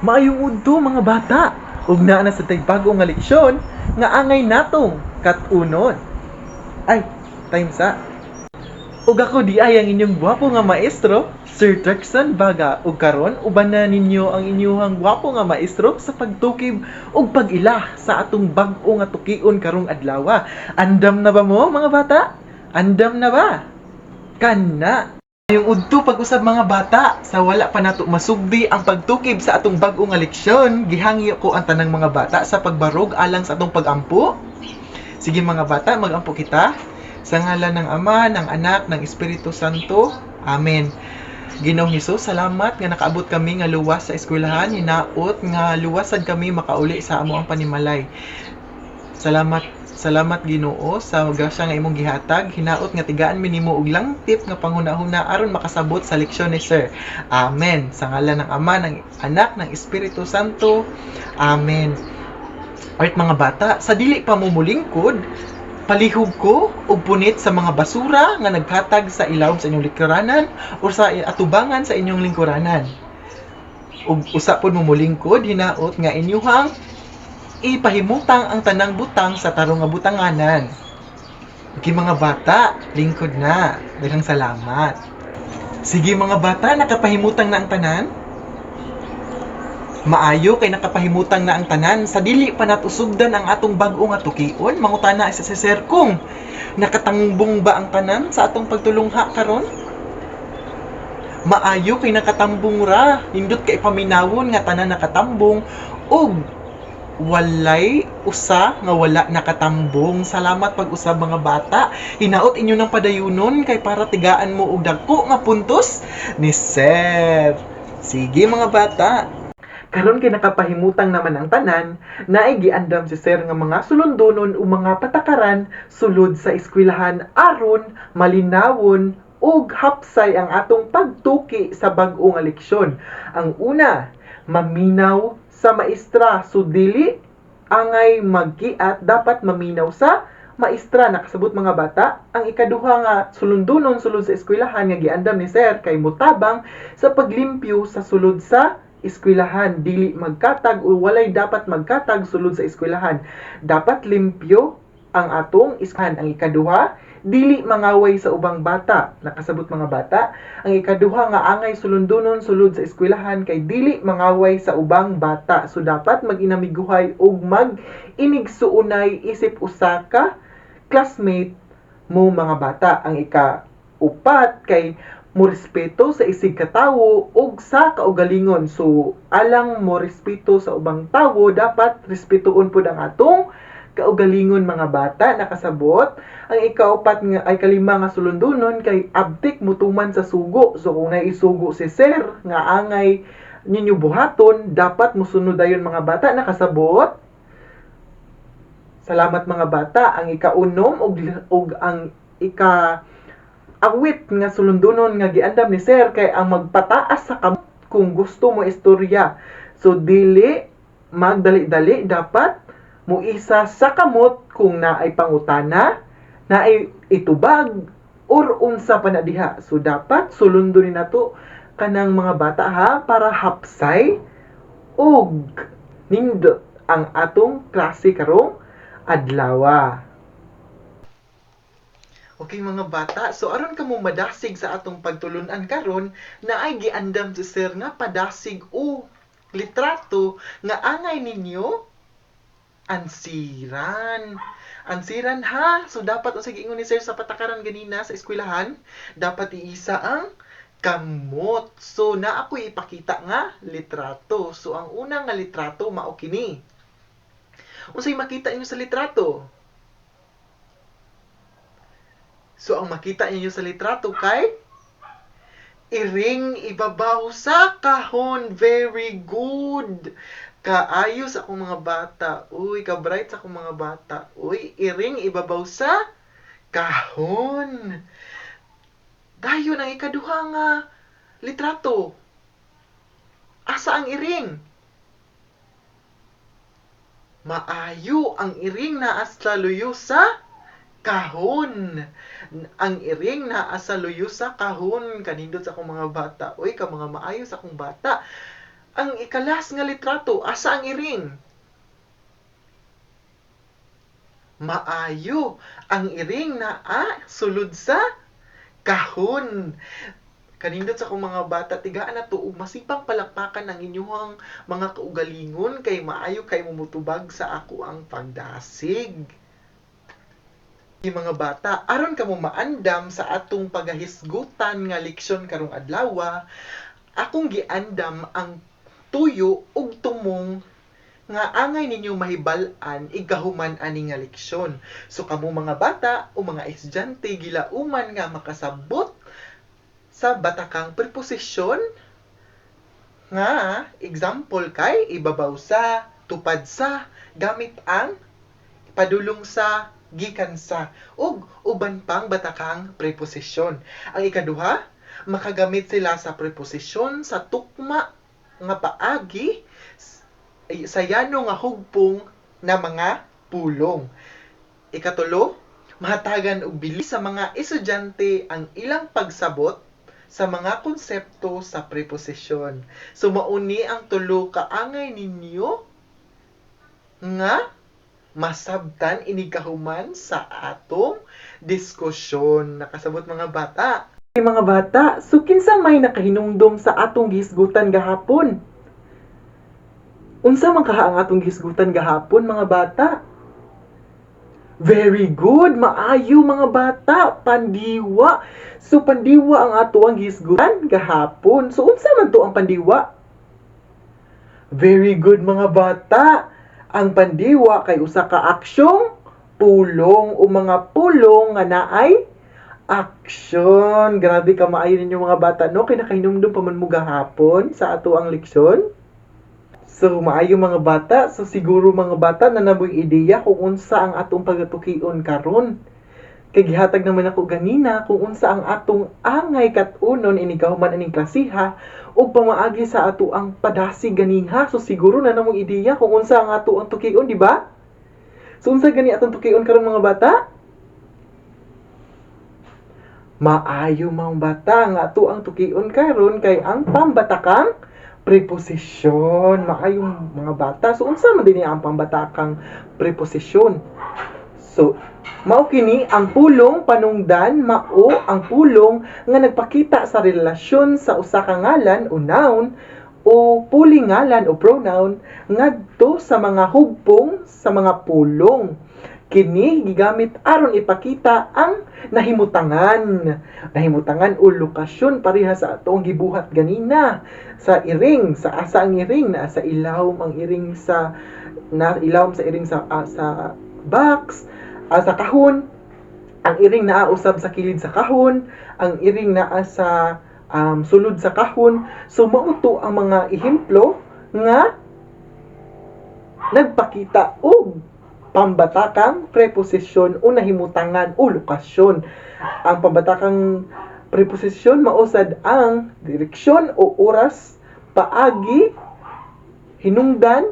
Maayong udto mga bata, ug naa na sa tay bago nga leksyon nga angay natong kat-unon. Ay, time sa. Ug ako di ay ang inyong gwapo nga maestro, Sir Turkson Baga, ug karon uban na ninyo ang inyong gwapo nga maestro sa pagtukib ug pag-ila sa atong bag-o nga tukion karong adlaw. Andam na ba mo mga bata? Andam na ba? Kana yung udto pag-usab mga bata, sa wala pa nato masugdi ang pagtukib sa atong bag-o nga leksyon, gihangyo ko ang tanang mga bata sa pagbarog alang sa atong pagampo. Sige mga bata, magampo kita. Sa ngalan ng Ama, ng Anak, ng Espiritu Santo. Amen. Ginoong Hesus, salamat nga nakaabot kami nga luwas sa eskwelahan, hinaot nga luwasan kami makauli sa amo ang panimalay. Salamat Ginoo sa grasya nga imong gihatag, hinaot nga tigaan mi nimo og langtip nga panghuna-huna aron makasabot sa leksyon ni Sir. Amen. Sa ngalan ng Ama, ng Anak, ng Espiritu Santo. Amen. Alright mga bata, sa dili pa mo mulingkod, palihog ko og punit sa mga basura nga naghatag sa ilawom sa inyong lingkuranan o sa atubangan sa inyong lingkuranan. Ug usa pod mo mulingkod, hinaot nga inyuhang ipahimutang ang tanang butang sa tarong nga butanganan. Okay mga bata, lingkod na. Daghang salamat. Sige mga bata, nakapahimutang na ang tanan? Maayo kay nakapahimutang na ang tanan. Sa dili pa natusugdan ang atong bag-o nga tukion, mangutana isa si Sir kung nakatangbong ba ang tanan sa atong pagtulungha karon? Maayo kay nakatambong ra, hindot kay paminawon nga tanan nakatambong ug walay usa nga wala nakatambong. Salamat pag-usab mga bata. Hinaot inyo ng padayunon kay para tigaan mo og dagko nga puntos ni Sir. Sige mga bata. Karon kay nakapahimutang naman ang tanan, naay giandam si Sir nga mga sulundonon o mga patakaran sulod sa eskwelahan aron malinawon ug hapsay ang atong pagtuki sa bag-o nga leksyon. Ang una, maminaw sa maestra. So dili angay magkiat, dapat maminaw sa maestra. Nakasabot mga bata. Ang ikaduha nga sulundonon sulod sa eskwelahan nga giandam ni Sir kay mutabang sa paglimpyo sa sulod sa eskwelahan. Dili magkatag o walay dapat magkatag sulod sa eskwelahan. Dapat limpyo ang atong eskwelahan. Ang ikaduha, dili mangaway sa ubang bata. Nakasabot mga bata. Ang ikaduha nga angay sulundonon sulod sa eskwelahan kay dili mangaway sa ubang bata. So dapat mag-inamiguhay ug mag-inigsuunay isip usa ka classmate mo mga bata. Ang ika-upat kay mo respeto sa isig katawo ug sa kaugalingon. So alang mo respeto sa ubang tawo, dapat respetuon pud ang atong kaugalingon mga bata. Nakasabot. Ang ikaupat nga ay kalima nga sulundonon kay abtik mutuman sa sugo. So kung naisugo si Sir nga angay ninyo buhaton, dapat musunod dayon mga bata. Nakasabot. Salamat mga bata. Ang ikaunom og ang awit nga sulundonon nga giandam ni Sir kay ang magpataas sa kamot kung gusto mo istorya. So dili magdali-dali, dapat muisa sa kamot kung naay pangutana, naay itubag or unsa pa na diha. So dapat sulundonin nato kanang mga bata ha, para hapsay ug nindot ang atong klase karong adlaw. Okay mga bata, so aron kamo madasig sa atong pagtulunan karon, naay giandam si Sir nga padasig o litrato nga angay ninyo ansiran. Ansiran ha. So dapat unsay giingon ni Sir sa patakaran ganina sa eskwelahan, dapat iisa ang kamot. So na ako ipakita nga litrato. So ang una nga litrato mao kini. Unsay makita niyo sa litrato? So, ang makita ninyo sa litrato kay iring ibabaw sa kahon. Very good. Kaayo sa akong mga bata. Uy, ka-bright sa akong mga bata. Uy, iring ibabaw sa kahon. Dayon ang ikaduha nga litrato. Asa ang iring? Maayo ang iring na sa luyo sa kahon. Ang iring na asa luyo sa kahon. Kanindot sa akong mga bata. Uy, ka mga maayo sa akong bata. Ang ikalas nga litrato, asa ang iring? Maayo, ang iring sulod sa kahon. Kanindot sa akong mga bata, tigaan na to, masipang palakpakan ang inyong mga kaugalingon, kay maayo kay mumutubag sa ako ang pagdasig. Mga bata, aron kamo maandam sa atong pagahisgutan nga leksyon karong adlaw, akong giandam ang tuyo ug tumong nga angay ninyo mahibal-an igahuman ani nga leksyon. So kamo mga bata o mga estudyante gilauman nga makasabot sa batakang preposisyon nga example kay ibabaw sa, tupad sa, gamit ang padulong sa, gikan sa, ug uban pang batakang preposisyon. Ang ikaduha, makagamit sila sa preposisyon sa tukma nga paagi sa yano nga hugpong na mga pulong. Ikatulo, mahatagan og bilis sa mga estudyante ang ilang pagsabot sa mga konsepto sa preposisyon. So mauni ang tulo kaangay ninyo nga masabtan inikahuman sa atong diskusyon. Nakasabot mga bata. Mga bata, so kinsa may nakahinumdum sa atong gihisgutan gahapon? Unsa man kaha ang atong gihisgutan gahapon mga bata? Very good, maayo mga bata, pandiwa. So pandiwa ang ato ang gihisgutan gahapon. So unsa man to ang pandiwa? Very good mga bata. Ang pandiwa kay usa ka aksyong pulong o mga pulong nga naay aksyon. Grabe ka maayo ninyo mga bata, no? Kay nakahinumdum pa man mo gahapon sa ato ang leksyon. So, maayo mga bata. So, siguro mga bata na namoy ideya kung unsa ang atong pagatukion karon. Kay gihatag naman ako ganina kung unsa ang atong angay kat-unon inigahuman aning klasiha o pamaagi sa ato ang padasig ganiha. So, siguro na namoy ideya kung unsa ang ato ang tukion, di ba? So, unsa gani atong tukion karon mga bata? Maayo mga bata nga ato ang tukion karon kay ang pambatakang preposisyon. Maayong mga bata. So, unsa man din ang pambatakang preposisyon? So, mao kini ang pulong panungdan, mao ang pulong nga nagpakita sa relasyon sa usa ka ngalan o noun o pulingalan o pronoun ngadto sa mga hugpong sa mga pulong. Kini gigamit aron ipakita ang nahimutangan o lokasyon pareha sa atong gibuhat ganina sa iring, sa asa ang iring, na sa ilawom ang iring sa ilawom sa iring sa box, sa kahon, ang iring naa usab sa kilid sa kahon, ang iring naa sa sulod sa kahon. So mao to ang mga ehemplo nga nagpakita og pambatakang preposisyon o nahimutangan o lokasyon. Ang pambatakang preposisyon mausad ang direksyon o oras, paagi, hinungdan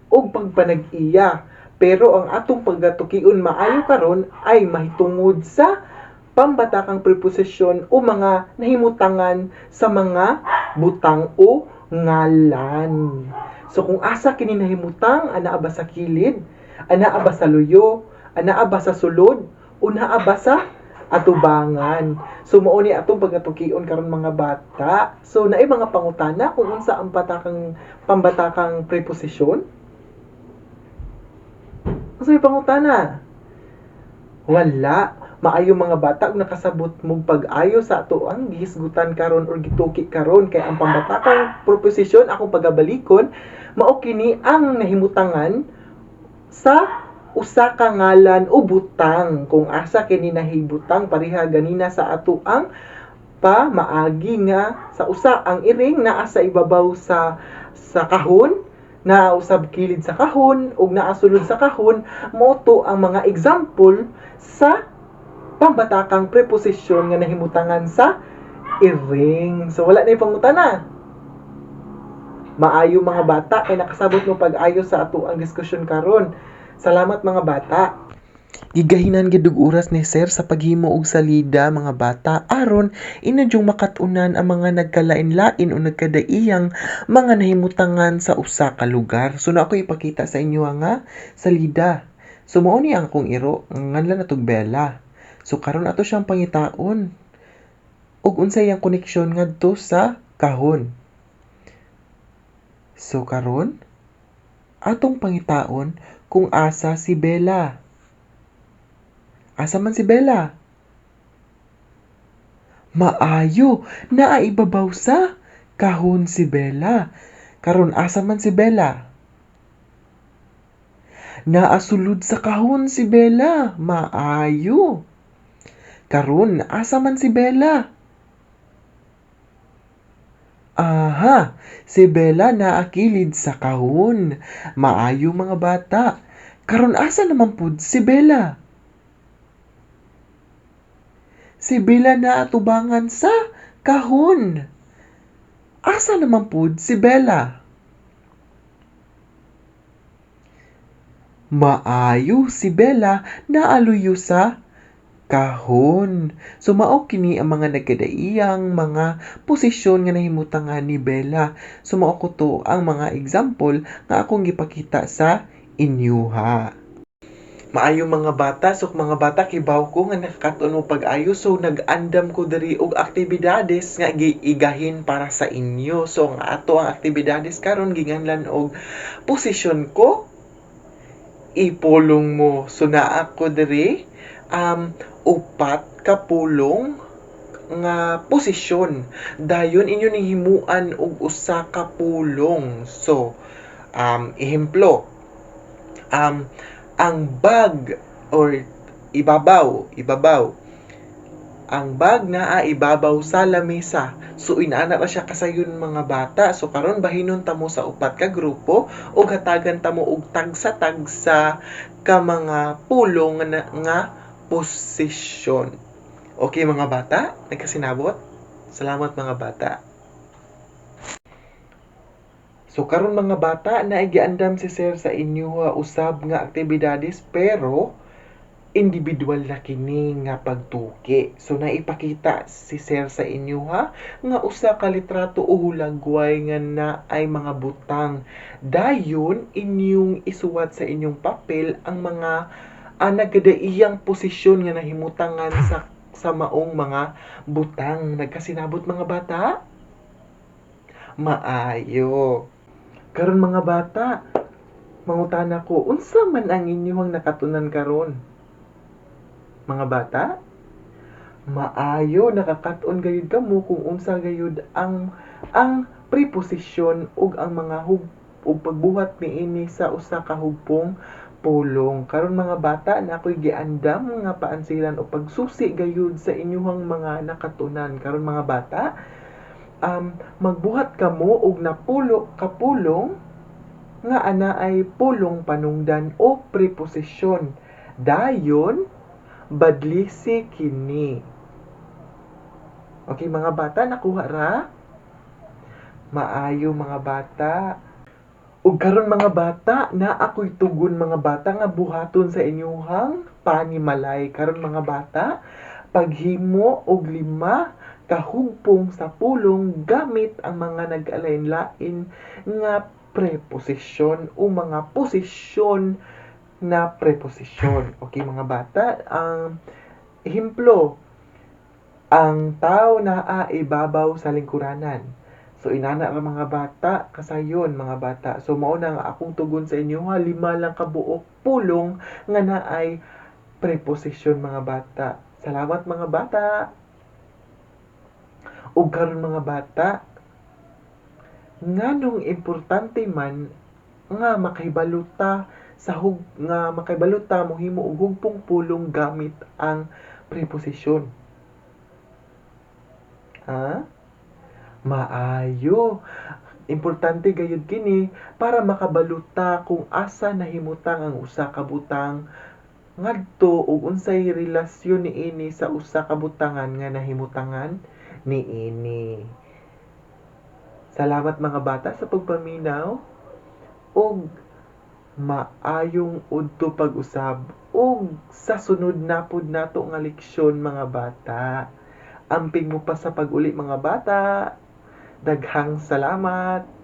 o pagpanag-iya. Pero ang atong pagatukion maayo karon ay mahitungod sa pambatakang preposisyon o mga nahimutangan sa mga butang o ngalan. So kung asa kini nahimutang, anaa ba sa kilid, anaa ba sa luyo, anaa ba sa sulod, o naa ba sa atubangan. So mao ni atong pagatukion karon mga bata. So naay mga pangutana kung unsa ang pambatakang preposisyon? Unsa may pangutana? Wala. Maayo mga bata ug nakasabot mong pag-ayo sa ato ang gihisgutan karon or gituki karon kay ang pambatakang preposisyon akong pagabalikon mao kini ang nahimutangan sa usa ka ngalan o butang. Kung asa kini nahibutang pareha ganina sa ato ang pamaagi nga sa usa ang iring naa sa ibabaw sa kahon, naa usab kilid sa kahon ug naa sulod sa kahon. Mao to ang mga example sa pambatakang preposisyon nga nahimutangan sa iring. So wala na yung pangutana. Maayo mga bata kay nakasabot mo pag-ayo sa ato ang diskusyon karon. Salamat mga bata. Gigahinan gid og oras ni sir sa paghimo og salida mga bata aron inadyong makatunan ang mga nagkalain-lain o nagkadaiyang mga nahimutangan sa usa ka lugar. So na ako ipakita sa inyo nga salida. So mao ni ang akong iro nganlan natog Bella. So karon ato siyang pangitaon ug unsay ang koneksyon ngadto sa kahon. So karon atong pangitaon kung asa si Bella. Asa man si Bella? Maayo, naaibabaw sa kahon si Bella. Karon asa man si Bella? Naasulod sa kahon si Bella. Maayo. Karon asa man si Bella? Aha, si Bella naakilid sa kahon. Maayo mga bata. Karon asa naman pud si Bella? Si Bella naatubangan sa kahon. Asa naman pud si Bella? Maayo si Bella naaluyo sa kahon. So mao kini ang mga nagkadaiyang mga posisyon nga nahimutangan ni Bella. So mao ko to ang mga example nga akong gipakita sa inyuha. Maayo mga bata, so mga bata kibaw ko nga nakakaton mo pag-ayo, so nag-andam ko diri og aktibidades nga giigahin para sa inyo. So nga ato ang aktibidades karon ginganlan og posisyon ko, ipulong mo. So naa ko diri upat ka pulong nga posisyon. Dayon inyo ning himuan og usa ka pulong. So ehemplo, ang bag or ibabaw. Ang bag naa ibabaw sa lamesa. So inaana ra siya kasayon mga bata. So karon bahinon ta mo sa upat ka grupo ug hatagan ta mo og tagsa-tagsa ka mga pulong nga posisyon. Okay mga bata? Nagkasinabot? Salamat mga bata. So karon mga bata naay giandam si sir sa inyo usab nga aktibidades pero individual na kini nga pagtuki. So naipakita si sir sa inyo nga usa ka litrato o hulagway nga naay mga butang. Dayon inyong isuwat sa inyong papel ang mga nagkadaiyang posisyon nga nahimutangan sa maong mga butang. Nagkasinabot mga bata? Maayo. Karon mga bata, mangutana ko, unsa man ang inyong nakatunan karon? Mga bata? Maayo, nakakaton gayud kamo kung unsa gayud ang preposition ug ang mga ug pagbuhat niini sa usa ka hugpong pulong. Karon mga bata na ako'y giandam nga paansiran o pagsusi gayud sa inyong mga nakatunan. Karon mga bata, magbuhat kamo og napulo ka pulong nga ana ay pulong panungdan o preposisyon. Dayon badlisi kini. Okay mga bata, nakuha ra? Maayo mga bata. Ug karon mga bata, na ako'y tugon mga bata nga buhaton sa inyong panimalay. Karon mga bata, paghimo og 5 kahugpong sa pulong gamit ang mga nag-alain-lain nga preposisyon o mga posisyon na preposisyon. Okay mga bata, ang ehemplo, ang tao naa ibabaw sa lingkuranan. So inana ra mga bata kasayon mga bata. So mao na nga akong tugon sa inyo 5 lang ka buok pulong nga naay preposisyon mga bata. Salamat mga bata. Ug karon mga bata, nganong importante man nga makahibaluta nga makahibaluta mohimo og hugpong pulong gamit ang preposisyon. Maayo. Importante gayud kini para makabaluta kung asa nahimutang ang usa ka butang ngadto ug unsay relasyon niini sa usa ka butangan nga nahimutangan niini. Salamat mga bata sa pagpaminaw ug maayong udto pag-usab ug sa sunod na pud nato nga leksyon mga bata. Amping mo pa sa pag-uli mga bata. Daghang salamat.